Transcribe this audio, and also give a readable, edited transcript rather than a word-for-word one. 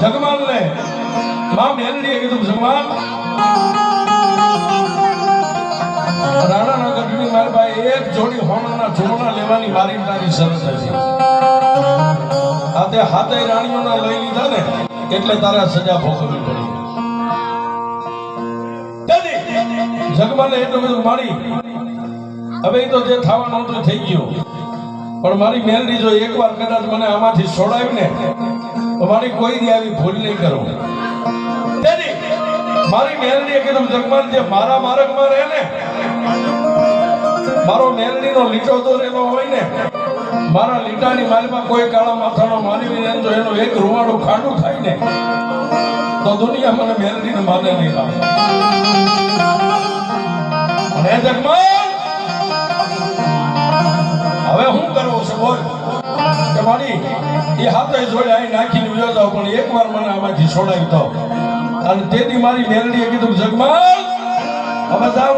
જગમાલ ને માં મેલડીએ કીધું જગમાલ રાણાના ગઢની મારી પાસે એક જોડી હોનાના ચૂર્ણા લેવાની મારી તારી શરત હતી. આ તે હાથે રાણીઓના લઈ લીધા ને એટલે તારે સજા ભોગવવી પડી. જગમાલે એટલું બધું મારી હવે એ તો જે થવાનું હતું થઈ ગયું, પણ મારી મેલડી જો એકવાર કદાચ મને આમાંથી છોડાવી ને તો મારી કોઈ દી આવી ભૂલ નહીં કરું. મારી મેલડીએ કીધું જગમાલ જે મારા માર્ગમાં રહે ને, મારો મેલડીનો લીટો દોરેલો હોય ને, મારા લીટાની માલમાં કોઈ કાળા માથાનો માનવી ને જો એનું એક રૂવાડું ખાડું થાય ને તો દુનિયા મને મેલડીને માને નહીં લાવે. અને જગમાલ હવે હું કરવું છે બોલ કે મારી એ હાથે જોડે અહીં નાખીને વ્યો જાવ, પણ એકવાર મને આમાંથી છોડાવી દો. અને તેથી મારી મેલડીએ કીધું જગમાલ હવે જાવ